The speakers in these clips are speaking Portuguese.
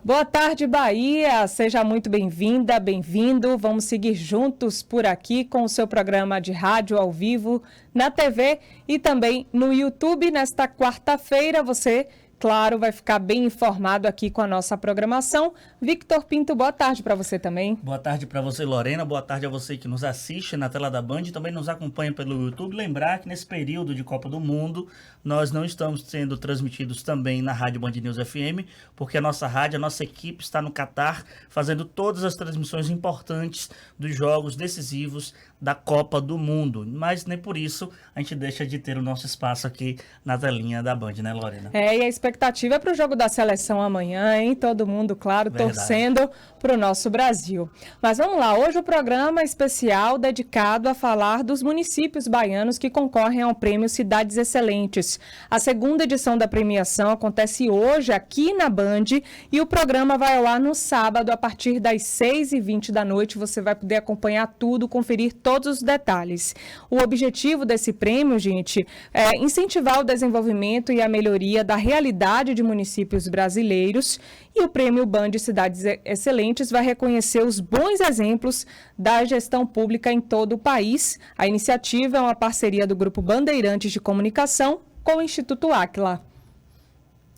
Boa tarde, Bahia. Seja muito bem-vinda, bem-vindo. Vamos seguir juntos por aqui com o seu programa de rádio ao vivo, na TV e também no YouTube. Nesta quarta-feira, você, claro, vai ficar bem informado aqui com a nossa programação. Victor Pinto, boa tarde para você também. Boa tarde para você, Lorena. Boa tarde a você que nos assiste na tela da Band e também nos acompanha pelo YouTube. Lembrar que nesse período de Copa do Mundo, nós não estamos sendo transmitidos também na Rádio Band News FM, porque a nossa rádio, a nossa equipe está no Catar, fazendo todas as transmissões importantes dos jogos decisivos da Copa do Mundo. Mas nem por isso a gente deixa de ter o nosso espaço aqui na telinha da Band, né, Lorena? E a expectativa é para o jogo da seleção amanhã, hein? Todo mundo, claro, Verdade. Torcendo para o nosso Brasil. Mas vamos lá, hoje o programa especial dedicado a falar dos municípios baianos que concorrem ao Prêmio Cidades Excelentes. A segunda edição da premiação acontece hoje aqui na Band e o programa vai ao ar no sábado a partir das 6h20 da noite. Você vai poder acompanhar tudo, conferir todos os detalhes. O objetivo desse prêmio, gente, é incentivar o desenvolvimento e a melhoria da realidade de municípios brasileiros, e o Prêmio Band Cidades Excelentes vai reconhecer os bons exemplos da gestão pública em todo o país. A iniciativa é uma parceria do Grupo Bandeirantes de Comunicação com o Instituto Áquila.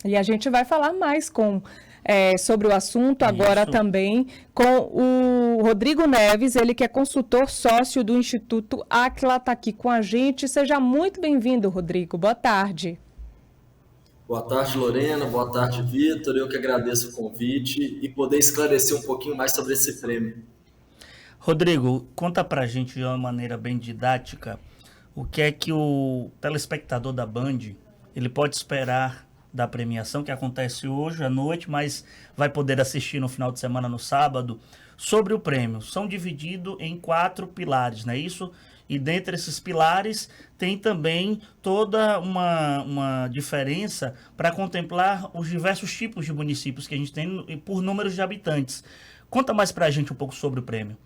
E a gente vai falar mais sobre o assunto agora também com o Rodrigo Neves, ele que é consultor sócio do Instituto Áquila, está aqui com a gente. Seja muito bem-vindo, Rodrigo. Boa tarde. Boa tarde, Lorena. Boa tarde, Vitor. Eu que agradeço o convite e poder esclarecer um pouquinho mais sobre esse prêmio. Rodrigo, conta pra gente de uma maneira bem didática o que é que o telespectador da Band ele pode esperar da premiação que acontece hoje à noite, mas vai poder assistir no final de semana, no sábado, sobre o prêmio. São divididos em 4 pilares, não é isso? E dentre esses pilares tem também toda uma diferença para contemplar os diversos tipos de municípios que a gente tem por números de habitantes. Conta mais para a gente um pouco sobre o prêmio.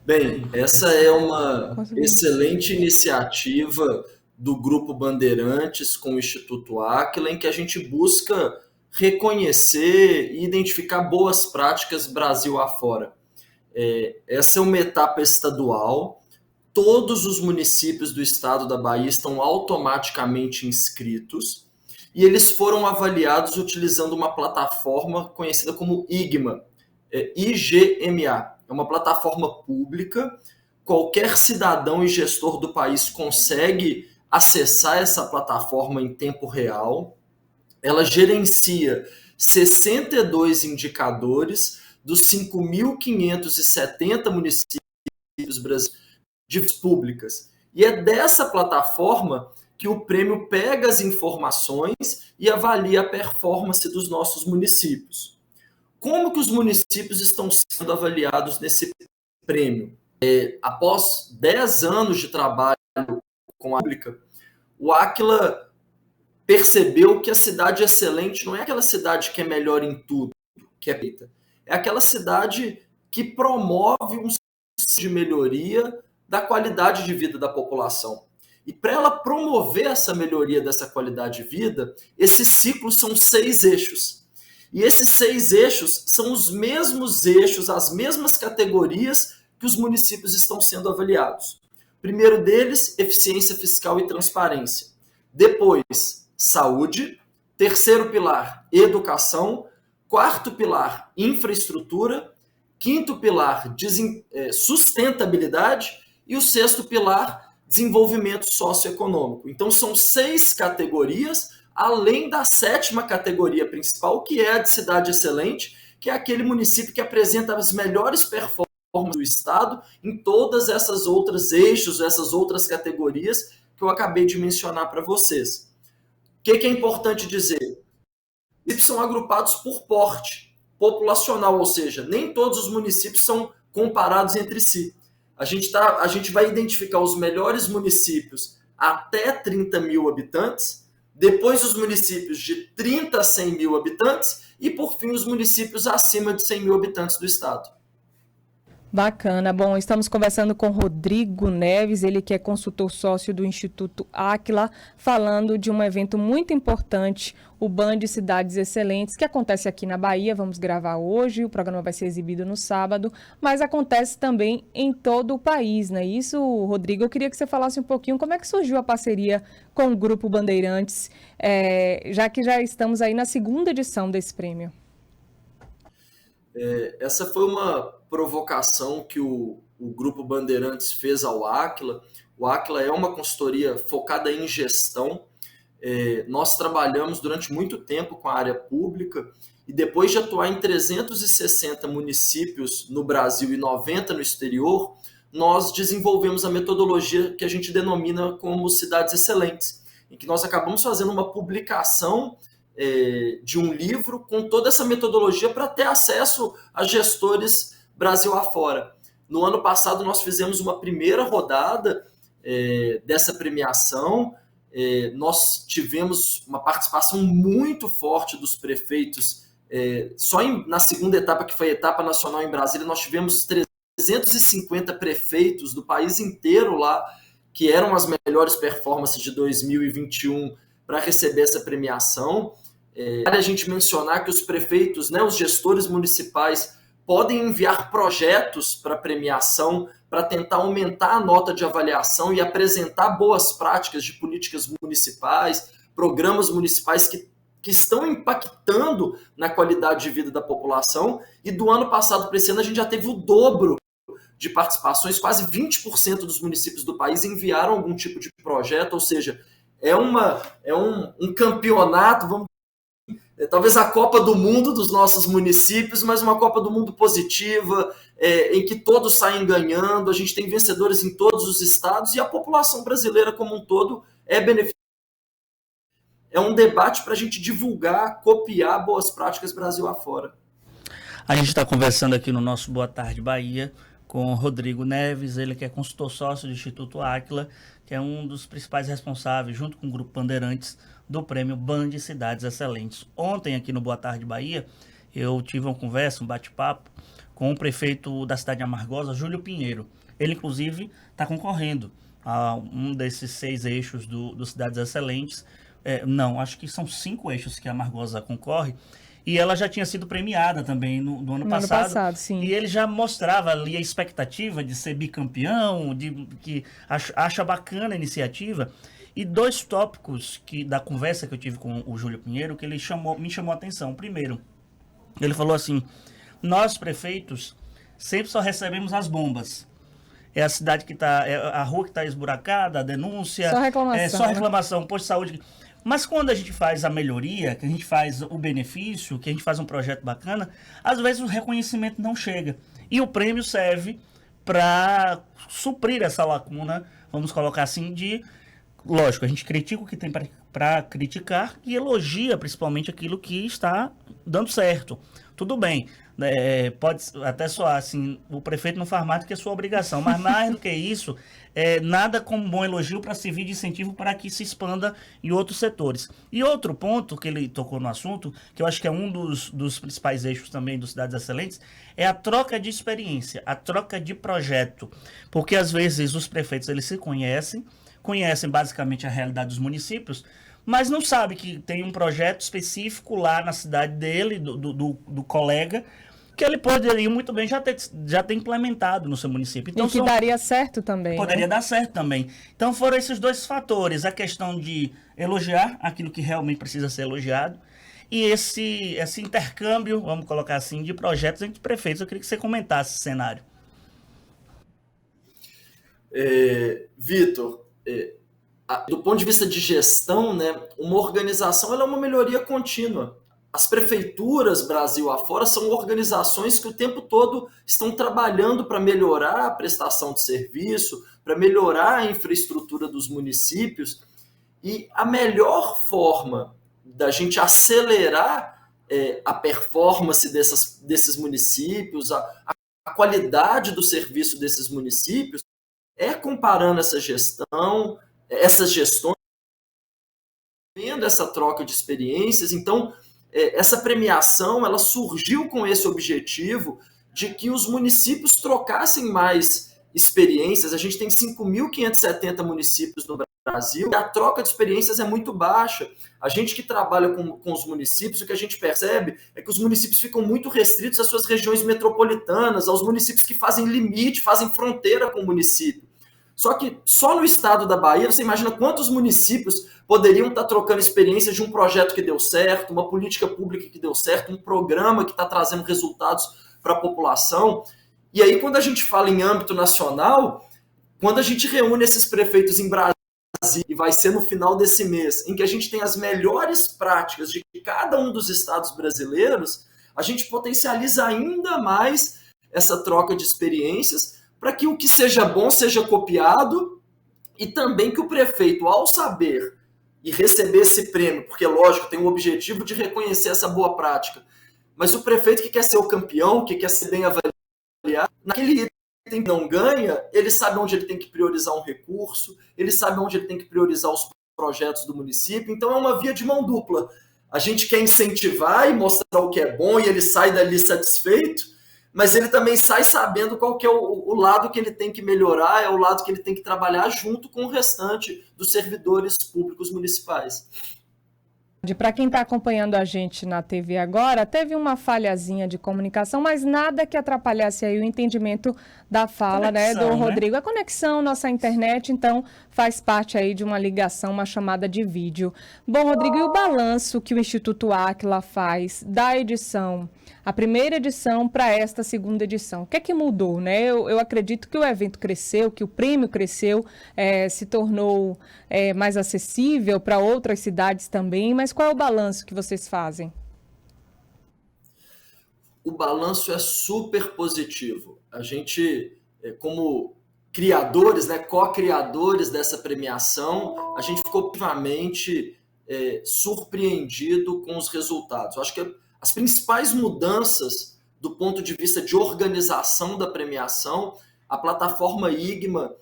Bem, essa é uma excelente iniciativa do Grupo Bandeirantes com o Instituto Áquila, em que a gente busca reconhecer e identificar boas práticas Brasil afora. Essa é uma etapa estadual, todos os municípios do estado da Bahia estão automaticamente inscritos e eles foram avaliados utilizando uma plataforma conhecida como IGMA, IGMA. É uma plataforma pública, qualquer cidadão e gestor do país consegue acessar essa plataforma em tempo real. Ela gerencia 62 indicadores dos 5.570 municípios brasileiros de públicas. E é dessa plataforma que o prêmio pega as informações e avalia a performance dos nossos municípios. Como que os municípios estão sendo avaliados nesse prêmio? Após 10 anos de trabalho com a pública, o Áquila percebeu que a cidade excelente não é aquela cidade que é melhor em tudo, que é feita. É aquela cidade que promove um sistema de melhoria da qualidade de vida da população. E para ela promover essa melhoria dessa qualidade de vida, esses ciclos são 6 eixos. E esses 6 eixos são os mesmos eixos, as mesmas categorias que os municípios estão sendo avaliados. Primeiro deles, eficiência fiscal e transparência. Depois, saúde. Terceiro pilar, educação. Quarto pilar, infraestrutura. Quinto pilar, sustentabilidade. E o sexto pilar, desenvolvimento socioeconômico. Então, são 6 categorias, além da 7ª categoria principal, que é a de cidade excelente, que é aquele município que apresenta as melhores performances do estado em todas essas outras eixos, essas outras categorias que eu acabei de mencionar para vocês. O que é importante dizer? Os municípios são agrupados por porte populacional, ou seja, nem todos os municípios são comparados entre si. A gente vai identificar os melhores municípios até 30 mil habitantes, depois os municípios de 30 a 100 mil habitantes e, por fim, os municípios acima de 100 mil habitantes do estado. Bacana. Bom, estamos conversando com Rodrigo Neves, ele que é consultor sócio do Instituto Áquila, falando de um evento muito importante, o Band Cidades Excelentes, que acontece aqui na Bahia. Vamos gravar hoje, o programa vai ser exibido no sábado, mas acontece também em todo o país, não é isso, Rodrigo? Eu queria que você falasse um pouquinho como é que surgiu a parceria com o Grupo Bandeirantes, já que já estamos aí na segunda edição desse prêmio. Essa foi uma provocação que o Grupo Bandeirantes fez ao Áquila. O Áquila é uma consultoria focada em gestão. Nós trabalhamos durante muito tempo com a área pública e depois de atuar em 360 municípios no Brasil e 90 no exterior, nós desenvolvemos a metodologia que a gente denomina como Cidades Excelentes, em que nós acabamos fazendo uma publicação de um livro com toda essa metodologia para ter acesso a gestores Brasil afora. No ano passado, nós fizemos uma primeira rodada dessa premiação. Nós tivemos uma participação muito forte dos prefeitos. Só na segunda etapa, que foi a etapa nacional em Brasília, nós tivemos 350 prefeitos do país inteiro lá, que eram as melhores performances de 2021 para receber essa premiação. Vale a gente mencionar que os prefeitos, os gestores municipais, podem enviar projetos para premiação para tentar aumentar a nota de avaliação e apresentar boas práticas de políticas municipais, programas municipais que estão impactando na qualidade de vida da população. E do ano passado para esse ano a gente já teve o dobro de participações, quase 20% dos municípios do país enviaram algum tipo de projeto, ou seja, é um campeonato, talvez a Copa do Mundo dos nossos municípios, mas uma Copa do Mundo positiva, em que todos saem ganhando. A gente tem vencedores em todos os estados e a população brasileira como um todo é beneficiada. É um debate para a gente divulgar, copiar boas práticas Brasil afora. A gente está conversando aqui no nosso Boa Tarde Bahia com Rodrigo Neves, ele que é consultor sócio do Instituto Áquila, que é um dos principais responsáveis, junto com o Grupo Bandeirantes, do prêmio Band Cidades Excelentes. Ontem, aqui no Boa Tarde Bahia, eu tive uma conversa, um bate-papo com o prefeito da cidade de Amargosa, Júlio Pinheiro. Ele, inclusive, está concorrendo a um desses 6 eixos do Cidades Excelentes. Acho que são 5 eixos que a Amargosa concorre. E ela já tinha sido premiada também no ano passado. Sim. E ele já mostrava ali a expectativa de ser bicampeão, que acha bacana a iniciativa. E 2 tópicos da conversa que eu tive com o Júlio Pinheiro, que ele me chamou a atenção. Primeiro, ele falou assim: nós, prefeitos, sempre só recebemos as bombas. É a cidade que está, a rua que está esburacada, a denúncia. Só reclamação. Só reclamação, posto de saúde. Mas quando a gente faz a melhoria, que a gente faz o benefício, que a gente faz um projeto bacana, às vezes o reconhecimento não chega. E o prêmio serve para suprir essa lacuna, vamos colocar assim, lógico, a gente critica o que tem para criticar e elogia principalmente aquilo que está dando certo. Tudo bem, pode até soar assim, o prefeito não faz mais do que a sua obrigação, mas mais do que isso, nada como um bom elogio para servir de incentivo para que se expanda em outros setores. E outro ponto que ele tocou no assunto, que eu acho que é um dos principais eixos também dos Cidades Excelentes, é a troca de experiência, a troca de projeto, porque às vezes os prefeitos eles se conhecem basicamente a realidade dos municípios, mas não sabe que tem um projeto específico lá na cidade dele, do colega, que ele poderia muito bem já ter implementado no seu município. Então, e que daria certo também. Poderia dar certo também. Então foram esses 2 fatores, a questão de elogiar aquilo que realmente precisa ser elogiado, e esse intercâmbio, vamos colocar assim, de projetos entre prefeitos. Eu queria que você comentasse esse cenário. Vitor, do ponto de vista de gestão, uma organização ela é uma melhoria contínua. As prefeituras Brasil afora são organizações que o tempo todo estão trabalhando para melhorar a prestação de serviço, para melhorar a infraestrutura dos municípios. E a melhor forma da gente acelerar a performance desses municípios, a qualidade do serviço desses municípios, é comparando essas gestões, vendo essa troca de experiências. Então, essa premiação ela surgiu com esse objetivo de que os municípios trocassem mais experiências. A gente tem 5.570 municípios no Brasil e a troca de experiências é muito baixa. A gente que trabalha com os municípios, o que a gente percebe é que os municípios ficam muito restritos às suas regiões metropolitanas, aos municípios que fazem limite, fazem fronteira com o município. Só que só no estado da Bahia, você imagina quantos municípios poderiam estar trocando experiências de um projeto que deu certo, uma política pública que deu certo, um programa que está trazendo resultados para a população. E aí, quando a gente fala em âmbito nacional, quando a gente reúne esses prefeitos em Brasília, e vai ser no final desse mês, em que a gente tem as melhores práticas de cada um dos estados brasileiros, a gente potencializa ainda mais essa troca de experiências para que o que seja bom seja copiado e também que o prefeito, ao saber e receber esse prêmio, porque, lógico, tem o objetivo de reconhecer essa boa prática, mas o prefeito que quer ser o campeão, que quer ser bem avaliado, naquele item que não ganha, ele sabe onde ele tem que priorizar um recurso, ele sabe onde ele tem que priorizar os projetos do município, então é uma via de mão dupla. A gente quer incentivar e mostrar o que é bom e ele sai dali satisfeito, mas ele também sai sabendo qual que é o lado que ele tem que melhorar, é o lado que ele tem que trabalhar junto com o restante dos servidores públicos municipais. Para quem está acompanhando a gente na TV agora, teve uma falhazinha de comunicação, mas nada que atrapalhasse aí o entendimento da fala, do Rodrigo. A conexão, nossa internet, então, faz parte aí de uma ligação, uma chamada de vídeo. Bom, Rodrigo, e o balanço que o Instituto Áquila faz da edição, a primeira edição para esta segunda edição? O que é que mudou, né? Eu acredito que o evento cresceu, que o prêmio cresceu, se tornou mais acessível para outras cidades também, mas qual é o balanço que vocês fazem? O balanço é super positivo. A gente, como criadores, co-criadores dessa premiação, a gente ficou realmente surpreendido com os resultados. Eu acho que as principais mudanças do ponto de vista de organização da premiação, a plataforma IGMA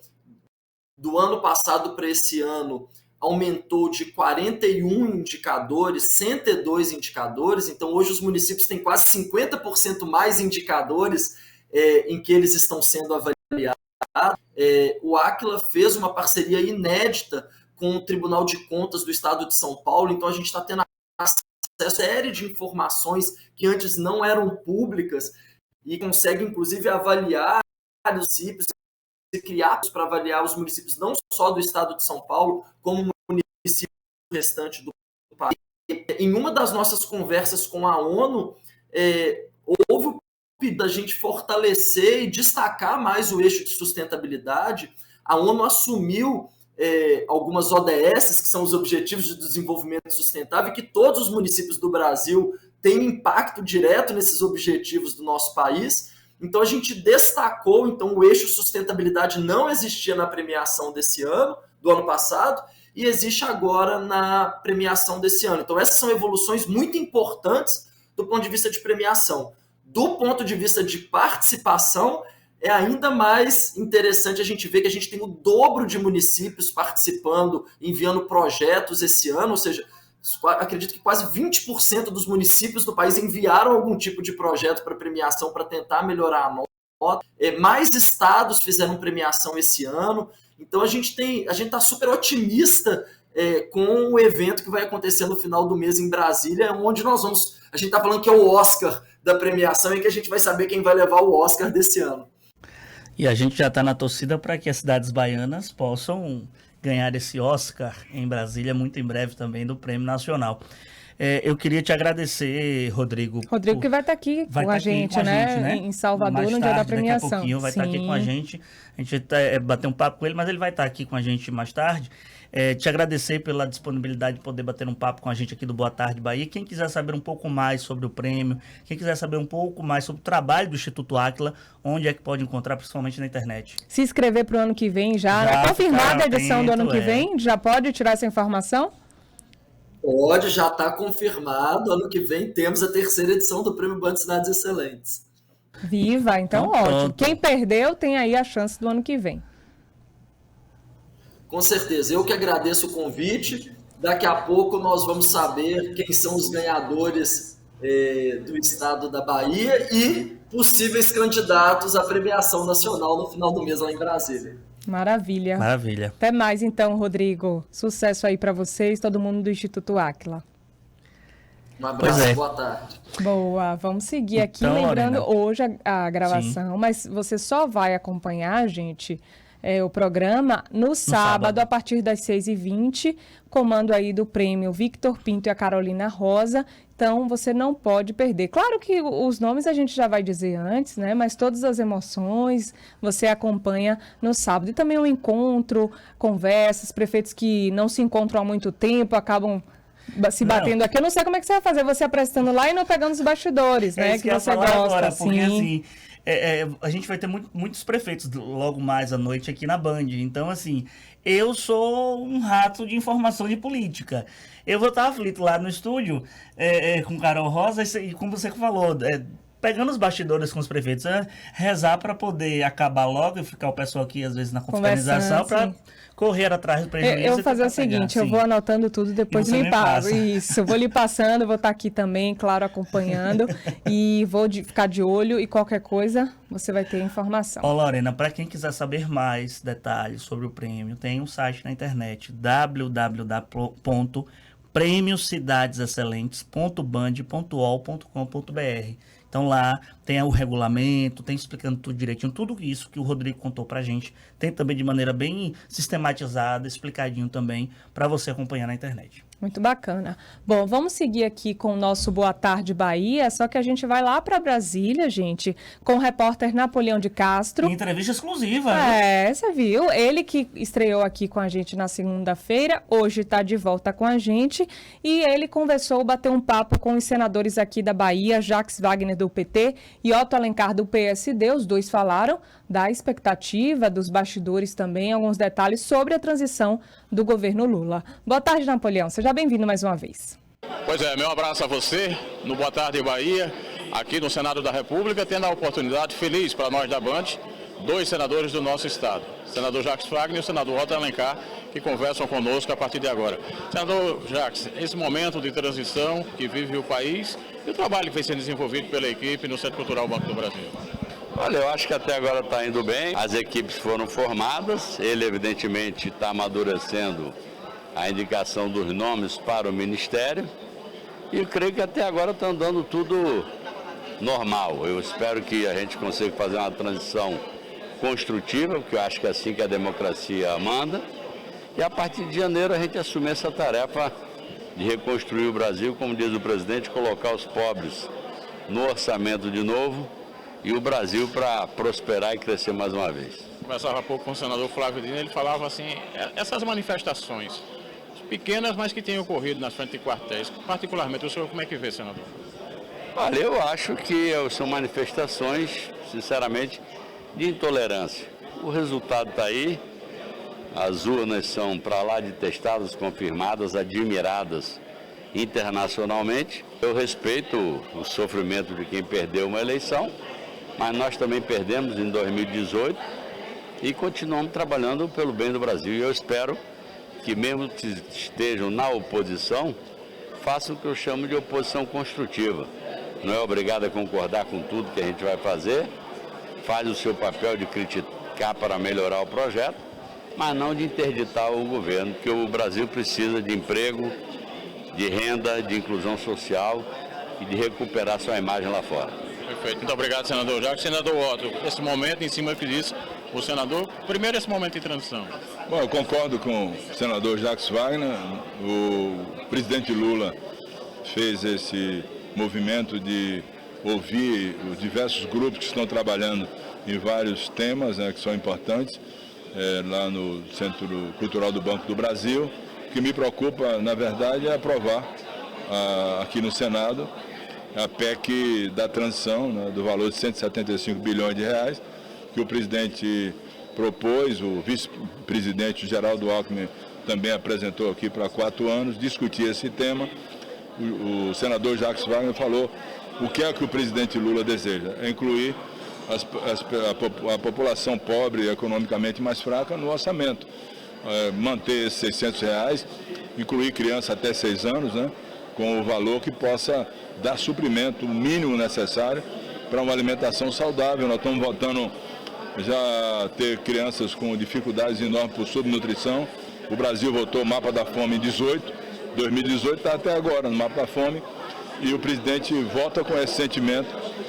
do ano passado para esse ano aumentou de 41 indicadores, 102 indicadores, então hoje os municípios têm quase 50% mais indicadores em que eles estão sendo avaliados. O Áquila fez uma parceria inédita com o Tribunal de Contas do Estado de São Paulo, então a gente está tendo acesso a uma série de informações que antes não eram públicas e consegue, inclusive, avaliar os municípios e criar para avaliar os municípios não só do Estado de São Paulo, como municípios do restante do país. Em uma das nossas conversas com a ONU, houve o pedido da gente fortalecer e destacar mais o eixo de sustentabilidade. A ONU assumiu algumas ODS, que são os Objetivos de Desenvolvimento Sustentável, que todos os municípios do Brasil têm impacto direto nesses objetivos do nosso país. Então, a gente destacou, o eixo sustentabilidade não existia na premiação desse ano, do ano passado, e existe agora na premiação desse ano. Então, essas são evoluções muito importantes do ponto de vista de premiação. Do ponto de vista de participação, é ainda mais interessante a gente ver que a gente tem o dobro de municípios participando, enviando projetos esse ano, ou seja, acredito que quase 20% dos municípios do país enviaram algum tipo de projeto para premiação para tentar melhorar a nota. Mais estados fizeram premiação esse ano. Então a gente está super otimista com o evento que vai acontecer no final do mês em Brasília, onde a gente está falando que é o Oscar da premiação e que a gente vai saber quem vai levar o Oscar desse ano. E a gente já está na torcida para que as cidades baianas possam ganhar esse Oscar em Brasília, muito em breve também, do Prêmio Nacional. Eu queria te agradecer, Rodrigo. Rodrigo que vai estar aqui com a gente, né? Em Salvador, no dia da premiação. Daqui a pouquinho vai estar aqui com a gente. A gente vai bater um papo com ele, mas ele vai estar aqui com a gente mais tarde. Te agradecer pela disponibilidade de poder bater um papo com a gente aqui do Boa Tarde Bahia. Quem quiser saber um pouco mais sobre o prêmio, quem quiser saber um pouco mais sobre o trabalho do Instituto Áquila, onde é que pode encontrar, principalmente na internet? Se inscrever para o ano que vem já, né? Confirmada a edição do ano que vem? Já pode tirar essa informação? Pode, já está confirmado. Ano que vem temos a terceira edição do Prêmio Banco de Cidades Excelentes. Viva, então ótimo. Pronto. Quem perdeu tem aí a chance do ano que vem. Com certeza. Eu que agradeço o convite. Daqui a pouco nós vamos saber quem são os ganhadores do estado da Bahia e possíveis candidatos à premiação nacional no final do mês lá em Brasília. Maravilha. Maravilha. Até mais então, Rodrigo. Sucesso aí para vocês, todo mundo do Instituto Áquila. Um abraço, boa tarde. Boa, vamos seguir aqui, Então, lembrando Lorena, hoje a gravação, sim, mas você só vai acompanhar, gente, o programa no sábado, a partir das 6h20, comando aí do prêmio Victor Pinto e a Carolina Rosa, então você não pode perder. Claro que os nomes a gente já vai dizer antes, né, mas todas as emoções você acompanha no sábado. E também um encontro, conversas, prefeitos que não se encontram há muito tempo, acabam se batendo aqui. Eu não sei como é que você vai fazer, você apresentando lá e não pegando os bastidores, né? Que você gosta, agora, porque assim, a gente vai ter muitos prefeitos logo mais à noite aqui na Band. Então, assim, eu sou um rato de informação de política. Eu vou estar aflito lá no estúdio com Carol Rosa e como você falou, pegando os bastidores com os prefeitos, rezar para poder acabar logo e ficar o pessoal aqui, às vezes, na confraternização, para correr atrás do prejuízo. Eu vou fazer o seguinte, eu vou anotando tudo, depois me passo. Isso, vou lhe passando, vou estar aqui também, claro, acompanhando, e vou ficar de olho, e qualquer coisa, você vai ter informação. Lorena, para quem quiser saber mais detalhes sobre o prêmio, tem um site na internet, www.premiocidadesexcelentes.band.ol.com.br. Então lá tem o regulamento, tem explicando tudo direitinho, tudo isso que o Rodrigo contou pra gente, tem também de maneira bem sistematizada, explicadinho também, para você acompanhar na internet. Muito bacana. Bom, vamos seguir aqui com o nosso Boa Tarde Bahia, só que a gente vai lá para Brasília, gente, com o repórter Napoleão de Castro. Entrevista exclusiva. Você viu? Ele que estreou aqui com a gente na segunda-feira, hoje está de volta com a gente, e ele bateu um papo com os senadores aqui da Bahia, Jacques Wagner do PT e Otto Alencar do PSD. Os dois falaram da expectativa, dos bastidores também, alguns detalhes sobre a transição do governo Lula. Boa tarde, Napoleão. Seja bem-vindo mais uma vez. Pois é, meu abraço a você no Boa Tarde Bahia, aqui no Senado da República, tendo a oportunidade feliz para nós da Band, dois senadores do nosso estado, o senador Jacques Wagner e o senador Otto Alencar, que conversam conosco a partir de agora. Senador Jacques, esse momento de transição que vive o país e o trabalho que vem sendo desenvolvido pela equipe no Centro Cultural Banco do Brasil. Olha, eu acho que até agora está indo bem, as equipes foram formadas, ele evidentemente está amadurecendo a indicação dos nomes para o Ministério e eu creio que até agora está andando tudo normal. Eu espero que a gente consiga fazer uma transição construtiva, porque eu acho que é assim que a democracia manda, e a partir de janeiro a gente assumir essa tarefa de reconstruir o Brasil, como diz o presidente, colocar os pobres no orçamento de novo, e o Brasil para prosperar e crescer mais uma vez. Conversava há pouco com o senador Flávio Dino, ele falava assim, essas manifestações pequenas, mas que têm ocorrido nas frentes de quartéis, particularmente, o senhor como é que vê, senador? Olha, eu acho que são manifestações, sinceramente, de intolerância. O resultado está aí, as urnas são para lá de testadas, confirmadas, admiradas internacionalmente. Eu respeito o sofrimento de quem perdeu uma eleição, mas nós também perdemos em 2018 e continuamos trabalhando pelo bem do Brasil. E eu espero que mesmo que estejam na oposição, façam o que eu chamo de oposição construtiva. Não é obrigado a concordar com tudo que a gente vai fazer, faz o seu papel de criticar para melhorar o projeto, mas não de interditar o governo, porque o Brasil precisa de emprego, de renda, de inclusão social e de recuperar sua imagem lá fora. Perfeito. Muito obrigado, senador Jacques. Senador Otto, esse momento, em cima do que disse o senador, primeiro esse momento de transição. Bom, eu concordo com o senador Jacques Wagner. O presidente Lula fez esse movimento de ouvir os diversos grupos que estão trabalhando em vários temas, né, que são importantes, lá no Centro Cultural do Banco do Brasil. O que me preocupa, na verdade, é aprovar aqui no Senado a PEC da transição, né, do valor de 175 bilhões de reais, que o presidente propôs, o vice-presidente Geraldo Alckmin também apresentou aqui para 4 anos, discutir esse tema. O senador Jacques Wagner falou o que é que o presidente Lula deseja, é incluir a população pobre e economicamente mais fraca no orçamento, manter esses 600 reais, incluir criança até 6 anos, né, com o valor que possa dar suprimento, o mínimo necessário para uma alimentação saudável. Nós estamos voltando já a ter crianças com dificuldades enormes por subnutrição. O Brasil votou o mapa da fome em 2018 está até agora no mapa da fome, e o presidente volta com esse sentimento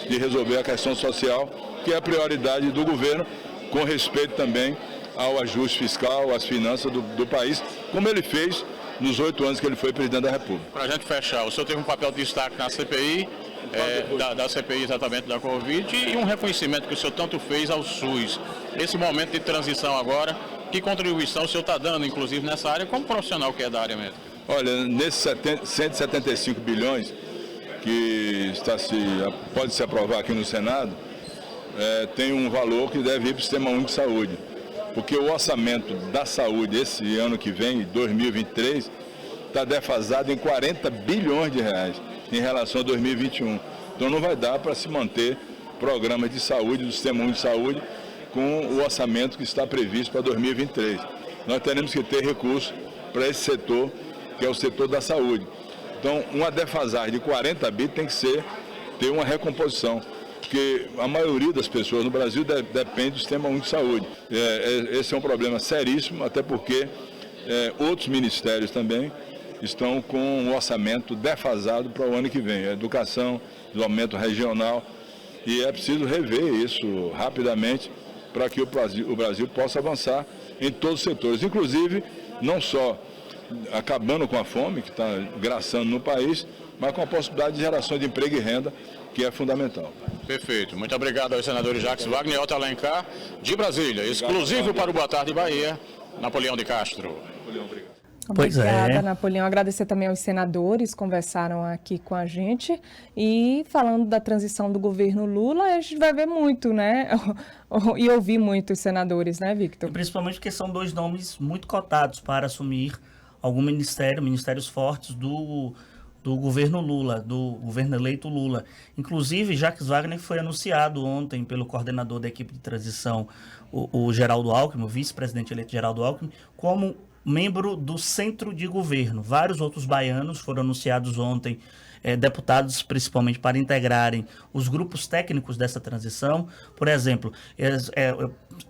de resolver a questão social, que é a prioridade do governo, com respeito também ao ajuste fiscal, às finanças do país, como ele fez nos 8 anos que ele foi presidente da República. Para a gente fechar, o senhor teve um papel de destaque na CPI, da CPI exatamente da Covid, e um reconhecimento que o senhor tanto fez ao SUS. Nesse momento de transição agora, que contribuição o senhor está dando, inclusive, nessa área, como profissional que é da área mesmo? Olha, nesses 175 bilhões que pode se aprovar aqui no Senado, tem um valor que deve ir para o Sistema Único de Saúde. Porque o orçamento da saúde esse ano que vem, 2023, está defasado em 40 bilhões de reais em relação a 2021. Então não vai dar para se manter programas de saúde do Sistema Único de Saúde com o orçamento que está previsto para 2023. Nós teremos que ter recursos para esse setor, que é o setor da saúde. Então, uma defasagem de 40 bi tem que ter uma recomposição, porque a maioria das pessoas no Brasil depende do Sistema Único de Saúde. Esse é um problema seríssimo, até porque outros ministérios também estão com um orçamento defasado para o ano que vem. A educação, desenvolvimento regional, e é preciso rever isso rapidamente para que o Brasil possa avançar em todos os setores, inclusive não só acabando com a fome, que está graçando no país, mas com a possibilidade de geração de emprego e renda, que é fundamental. Perfeito. Muito obrigado aos senadores Jacques Wagner e Otto Alencar, de Brasília. Exclusivo para o Boa Tarde Bahia, Napoleão de Castro. Napoleão, obrigado. Obrigada, Napoleão. Agradecer também aos senadores que conversaram aqui com a gente. E falando da transição do governo Lula, a gente vai ver muito, né? E ouvir muito os senadores, né, Victor? Principalmente porque são 2 nomes muito cotados para assumir algum ministérios fortes do governo Lula, do governo eleito Lula. Inclusive, Jacques Wagner foi anunciado ontem pelo coordenador da equipe de transição, o Geraldo Alckmin, o vice-presidente eleito Geraldo Alckmin, como membro do centro de governo. Vários outros baianos foram anunciados ontem, deputados principalmente para integrarem os grupos técnicos dessa transição. Por exemplo,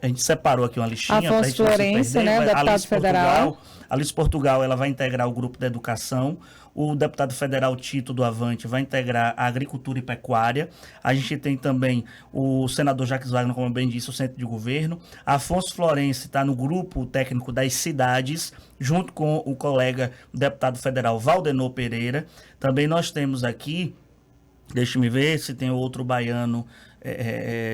a gente separou aqui uma listinha. Afonso Florencio, né, deputado federal. Alice Portugal, ela vai integrar o grupo da educação. O deputado federal Tito do Avante vai integrar a agricultura e pecuária. A gente tem também o senador Jacques Wagner, como eu bem disse, o centro de governo. Afonso Florencio está no grupo técnico das cidades, junto com o colega deputado federal Valdenor Pereira. Também nós temos aqui, deixa-me ver se tem outro baiano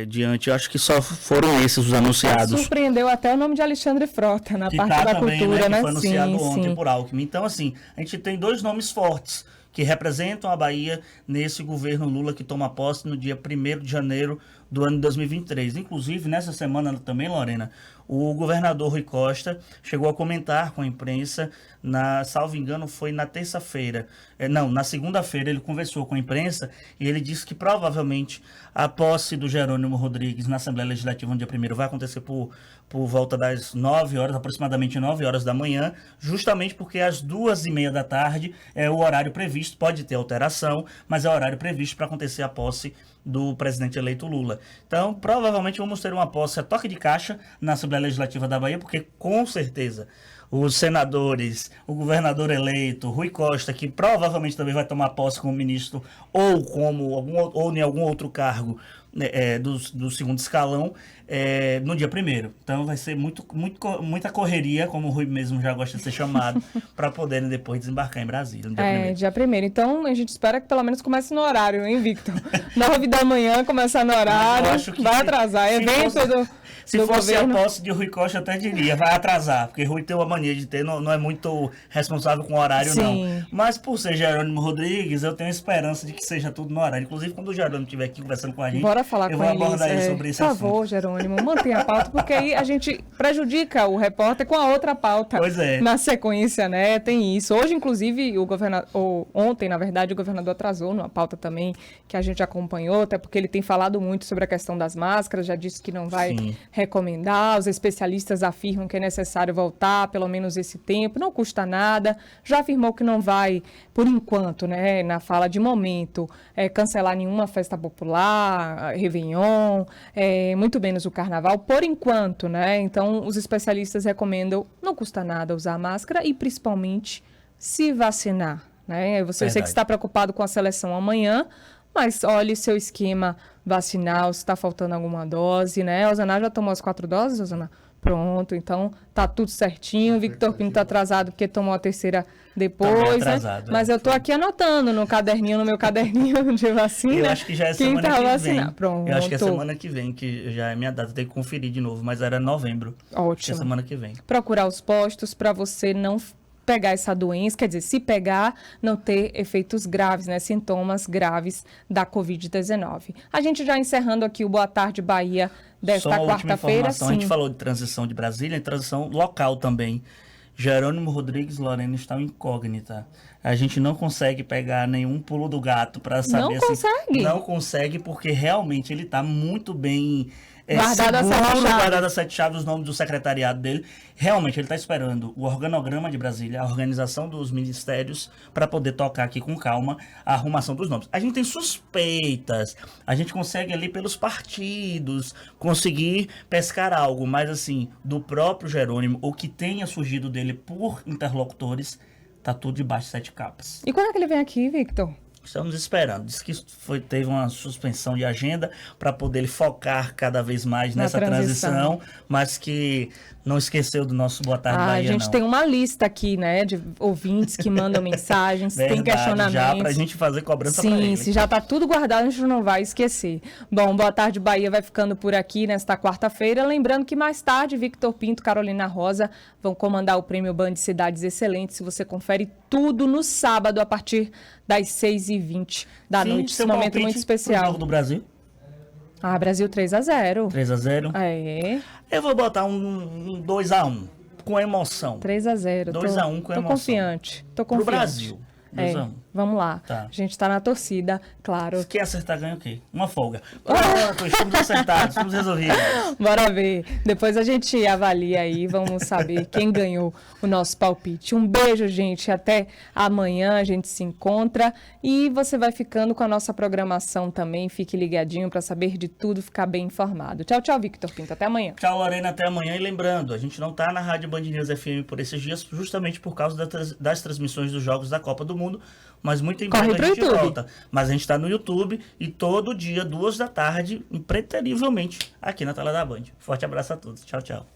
diante. Eu acho que só foram esses os anunciados. Surpreendeu até o nome de Alexandre Frota na que parte da também, cultura, né? Que foi anunciado sim, ontem sim. por Alckmin. Então, assim, a gente tem 2 nomes fortes que representam a Bahia nesse governo Lula que toma posse no dia 1º de janeiro do ano de 2023. Inclusive, nessa semana também, Lorena, o governador Rui Costa chegou a comentar com a imprensa, salvo engano, foi na terça-feira. Na segunda-feira ele conversou com a imprensa e ele disse que provavelmente a posse do Jerônimo Rodrigues na Assembleia Legislativa no dia 1º vai acontecer por volta das 9 horas, aproximadamente 9 horas da manhã, justamente porque às 2h30 da tarde é o horário previsto, pode ter alteração, mas é o horário previsto para acontecer a posse do presidente eleito Lula. Então, provavelmente vamos ter uma posse a toque de caixa na Assembleia Legislativa da Bahia, porque com certeza os senadores, o governador eleito, Rui Costa, que provavelmente também vai tomar posse como ministro ou em algum outro cargo do segundo escalão, no dia 1º. Então vai ser muita correria, como o Rui mesmo já gosta de ser chamado, para poderem depois desembarcar em Brasília, no dia 1º. Dia 1º. Então a gente espera que pelo menos comece no horário, hein, Victor? 9 da manhã, começar no horário, vai atrasar. Se fosse a posse de Rui Costa, eu até diria, vai atrasar, porque Rui tem uma mania de não é muito responsável com o horário, sim, não. Mas por ser Jerônimo Rodrigues, eu tenho esperança de que seja tudo no horário. Inclusive, quando o Jerônimo estiver aqui conversando com a gente, bora falar eu com vou abordar ele sobre esse assunto. Por favor, Jerônimo, mantenha a pauta, porque aí a gente prejudica o repórter com a outra pauta. Pois é. Na sequência, né? Tem isso. Hoje, inclusive, ontem, na verdade, o governador atrasou numa pauta também que a gente acompanhou, até porque ele tem falado muito sobre a questão das máscaras, já disse que não vai recomendar. Os especialistas afirmam que é necessário voltar pelo menos esse tempo, não custa nada. Já afirmou que não vai, por enquanto, né, na fala de momento, cancelar nenhuma festa popular, Réveillon, muito menos o Carnaval, por enquanto, né? Então, os especialistas recomendam, não custa nada usar máscara e, principalmente, se vacinar, né? Eu sei que você está preocupado com a seleção amanhã, mas olhe seu esquema vacinal, se está faltando alguma dose, né? A Osana já tomou as 4 doses, Osana? Pronto, então tá tudo certinho. O Victor Pinto está atrasado porque tomou a terceira depois, atrasado, né? Mas eu tô aqui anotando no meu caderninho de vacina. Eu acho que já é semana que vem. Pronto. Eu acho que é semana que vem, que já é minha data, tem que conferir de novo, mas era novembro. Ótimo. É semana que vem. Procurar os postos para você não pegar essa doença, quer dizer, se pegar, não ter efeitos graves, né, sintomas graves da Covid-19. A gente já encerrando aqui o Boa Tarde Bahia desta quarta-feira. A gente falou de transição de Brasília, e transição local também. Jerônimo Rodrigues Lorena está incógnita. A gente não consegue pegar nenhum pulo do gato para saber. Não consegue? Não consegue, porque realmente ele está muito bem guardado as 7 chaves, os nomes do secretariado dele. Realmente, ele está esperando o organograma de Brasília, a organização dos ministérios, para poder tocar aqui com calma a arrumação dos nomes. A gente tem suspeitas, a gente consegue ali pelos partidos conseguir pescar algo, mas assim, do próprio Jerônimo, o que tenha surgido dele por interlocutores, tá tudo debaixo de 7 capas. E quando é que ele vem aqui, Victor? Estamos esperando. Diz que teve uma suspensão de agenda para poder focar cada vez mais nessa transição, mas que não esqueceu do nosso Boa Tarde Bahia, a gente tem uma lista aqui, né, de ouvintes que mandam mensagens, tem questionamentos. Já para a gente fazer cobrança para ele. Sim, se já está tudo guardado, a gente não vai esquecer. Bom, Boa Tarde Bahia vai ficando por aqui nesta quarta-feira. Lembrando que mais tarde, Victor Pinto, Carolina Rosa vão comandar o Prêmio Band Cidades Excelentes. Você confere tudo no sábado, a partir das 6h20 da noite. Esse momento muito especial. Jogo do Brasil? Brasil 3-0. 3-0? É. Eu vou botar um 2-1, com emoção. 3-0. 2-1 com emoção. Tô confiante. Pro Brasil. 2-1. Vamos lá. Tá. A gente tá na torcida, claro. Se quer acertar, ganha o quê? Uma folga. Pronto, estamos acertados, estamos resolvidos. Bora ver. Depois a gente avalia aí, vamos saber quem ganhou o nosso palpite. Um beijo, gente. Até amanhã a gente se encontra. E você vai ficando com a nossa programação também. Fique ligadinho para saber de tudo, ficar bem informado. Tchau, tchau, Victor Pinto. Até amanhã. Tchau, Lorena. Até amanhã. E lembrando, a gente não tá na Rádio Band News FM por esses dias, justamente por causa das transmissões dos Jogos da Copa do Mundo. Mas muito em breve a gente volta. Mas a gente está no YouTube e todo dia, 2 da tarde, impreterivelmente, aqui na tela da Band. Forte abraço a todos. Tchau, tchau.